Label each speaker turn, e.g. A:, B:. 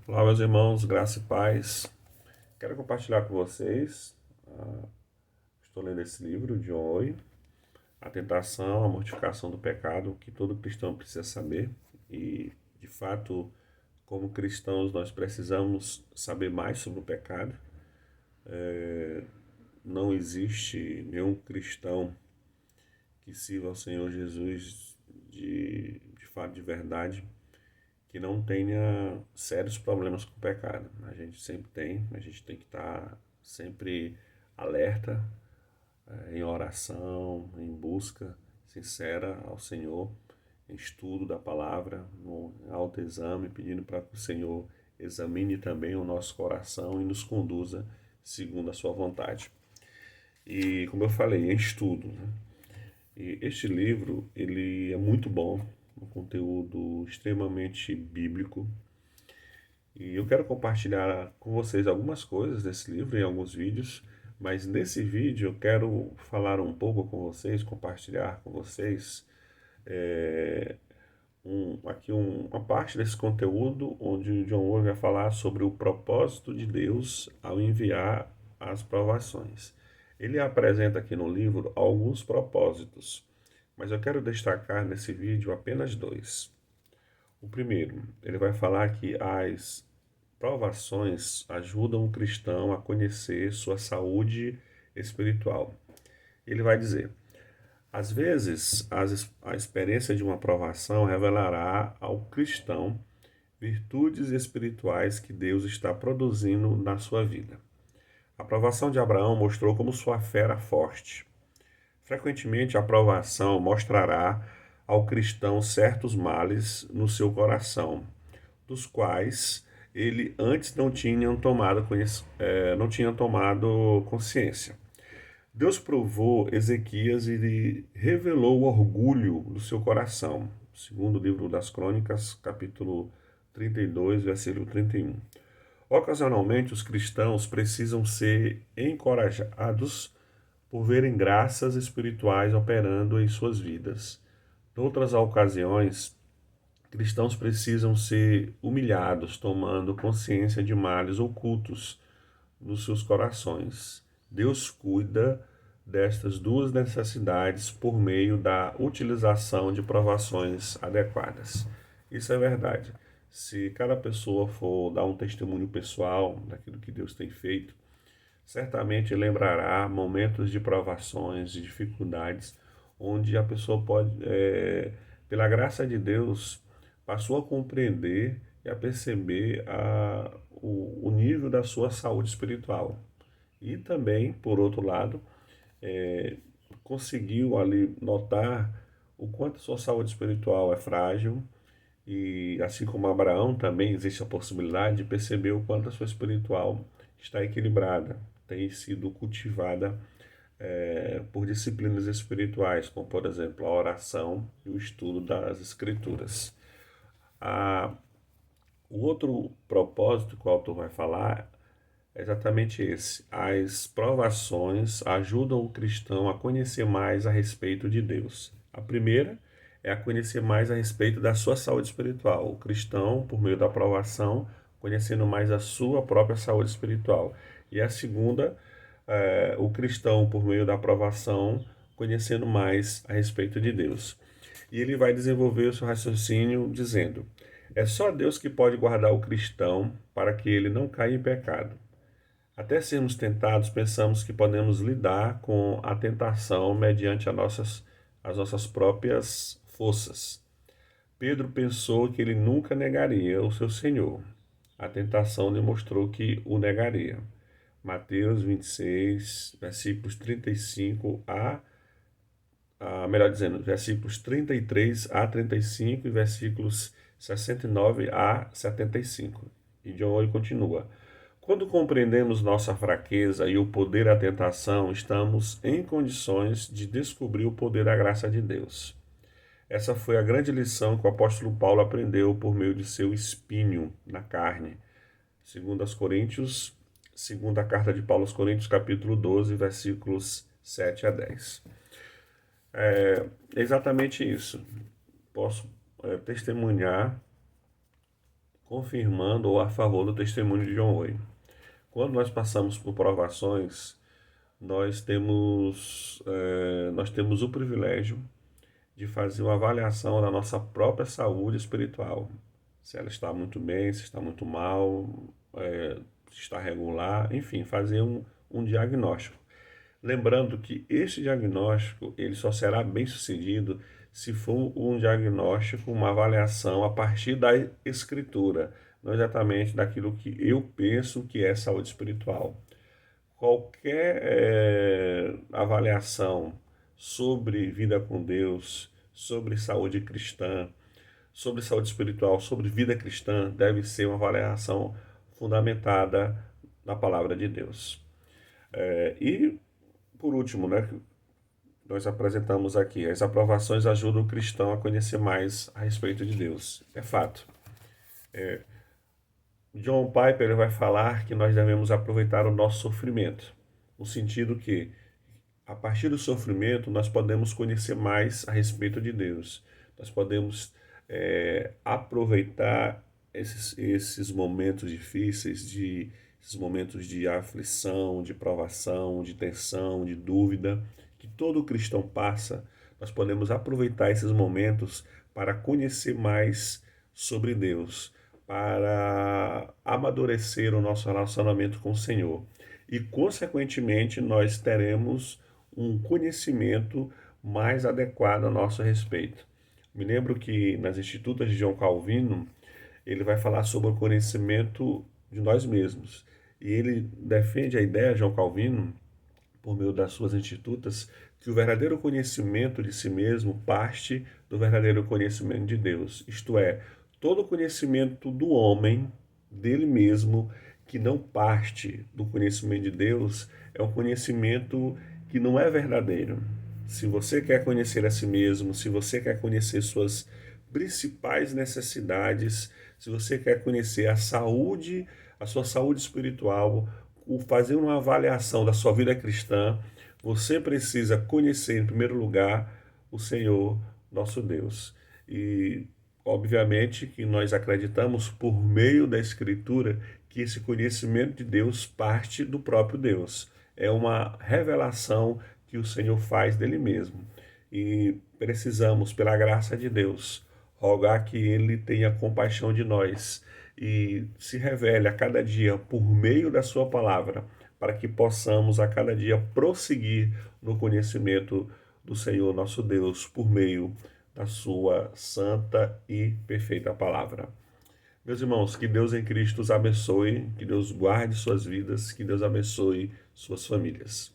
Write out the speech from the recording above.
A: Olá, meus irmãos, graça e paz. Quero compartilhar com vocês. Estou lendo esse livro de John Owen, A Tentação, a Mortificação do Pecado, que todo cristão precisa saber. E, de fato, como cristãos, nós precisamos saber mais sobre o pecado. Não existe nenhum cristão que sirva ao Senhor Jesus de fato, de verdade, que não tenha sérios problemas com o pecado. A gente sempre tem, a gente tem que estar sempre alerta, em oração, em busca sincera ao Senhor, em estudo da palavra, no autoexame, pedindo para que o Senhor examine também o nosso coração e nos conduza segundo a sua vontade. E como eu falei, em estudo, né? E este livro, ele é muito bom, um conteúdo extremamente bíblico, e eu quero compartilhar com vocês algumas coisas desse livro em alguns vídeos, mas nesse vídeo eu quero falar um pouco com vocês, compartilhar com vocês é, uma parte desse conteúdo onde o John Owen vai falar sobre o propósito de Deus ao enviar as provações. Ele apresenta aqui no livro alguns propósitos, mas eu quero destacar nesse vídeo apenas dois. O primeiro, ele vai falar que as provações ajudam o cristão a conhecer sua saúde espiritual. Ele vai dizer: às vezes, a experiência de uma provação revelará ao cristão virtudes espirituais que Deus está produzindo na sua vida. A provação de Abraão mostrou como sua fé era forte. Frequentemente, a provação mostrará ao cristão certos males no seu coração, dos quais ele antes não tinha tomado consciência. Deus provou Ezequias e lhe revelou o orgulho do seu coração. Segundo o livro das Crônicas, capítulo 32, versículo 31. Ocasionalmente, os cristãos precisam ser encorajados por verem graças espirituais operando em suas vidas. Em outras ocasiões, cristãos precisam ser humilhados, tomando consciência de males ocultos nos seus corações. Deus cuida destas duas necessidades por meio da utilização de provações adequadas. Isso é verdade. Se cada pessoa for dar um testemunho pessoal daquilo que Deus tem feito, certamente lembrará momentos de provações, de dificuldades, onde a pessoa pode, pela graça de Deus, passou a compreender e a perceber o nível da sua saúde espiritual. E também, por outro lado, é, conseguiu ali notar o quanto a sua saúde espiritual é frágil, e assim como Abraão, também existe a possibilidade de perceber o quanto a sua espiritual está equilibrada, tem sido cultivada por disciplinas espirituais, como por exemplo a oração e o estudo das Escrituras. A, o outro propósito que o autor vai falar é exatamente esse. As provações ajudam o cristão a conhecer mais a respeito de Deus. A primeira é a conhecer mais a respeito da sua saúde espiritual. O cristão, por meio da provação, conhecendo mais a sua própria saúde espiritual. E a segunda, o cristão, por meio da provação, conhecendo mais a respeito de Deus. E ele vai desenvolver o seu raciocínio dizendo: é só Deus que pode guardar o cristão para que ele não caia em pecado. Até sermos tentados, pensamos que podemos lidar com a tentação mediante as nossas próprias forças. Pedro pensou que ele nunca negaria o seu Senhor. A tentação demonstrou que o negaria. Mateus 26, versículos 35 melhor dizendo, versículos 33 a 35 e versículos 69 a 75. E John Owen continua: quando compreendemos nossa fraqueza e o poder da tentação, estamos em condições de descobrir o poder da graça de Deus. Essa foi a grande lição que o apóstolo Paulo aprendeu por meio de seu espinho na carne. Segundo aos Coríntios, segunda carta de Paulo aos Coríntios, capítulo 12, versículos 7 a 10. É exatamente isso. Posso testemunhar confirmando ou a favor do testemunho de John Owen. Quando nós passamos por provações, nós temos o privilégio de fazer uma avaliação da nossa própria saúde espiritual. Se ela está muito bem, se está muito mal, se está regular, enfim, fazer um diagnóstico. Lembrando que este diagnóstico ele só será bem sucedido se for um diagnóstico, uma avaliação a partir da escritura, não exatamente daquilo que eu penso que é saúde espiritual. Qualquer avaliação sobre vida com Deus, sobre saúde cristã, sobre saúde espiritual, sobre vida cristã, deve ser uma avaliação fundamentada na palavra de Deus. E, por último, né, nós apresentamos aqui, as aprovações ajudam o cristão a conhecer mais a respeito de Deus. É fato. John Piper ele vai falar que nós devemos aproveitar o nosso sofrimento, no sentido que, a partir do sofrimento, nós podemos conhecer mais a respeito de Deus. Nós podemos aproveitar esses momentos difíceis, esses momentos de aflição, de provação, de tensão, de dúvida, que todo cristão passa. Nós podemos aproveitar esses momentos para conhecer mais sobre Deus, para amadurecer o nosso relacionamento com o Senhor. E, consequentemente, nós teremos um conhecimento mais adequado a nosso respeito. Me lembro que nas Institutas de João Calvino, ele vai falar sobre o conhecimento de nós mesmos. E ele defende a ideia, João Calvino, por meio das suas institutas, que o verdadeiro conhecimento de si mesmo parte do verdadeiro conhecimento de Deus. Isto é, todo conhecimento do homem, dele mesmo, que não parte do conhecimento de Deus, é um conhecimento que não é verdadeiro. Se você quer conhecer a si mesmo, se você quer conhecer suas principais necessidades, se você quer conhecer a saúde, a sua saúde espiritual, fazer uma avaliação da sua vida cristã, você precisa conhecer, em primeiro lugar, o Senhor, nosso Deus. E, obviamente, que nós acreditamos, por meio da Escritura, que esse conhecimento de Deus parte do próprio Deus. É uma revelação que o Senhor faz dele mesmo. E precisamos, pela graça de Deus, rogar que Ele tenha compaixão de nós e se revele a cada dia por meio da Sua palavra, para que possamos a cada dia prosseguir no conhecimento do Senhor nosso Deus por meio da Sua santa e perfeita palavra. Meus irmãos, que Deus em Cristo os abençoe, que Deus guarde suas vidas, que Deus abençoe suas famílias.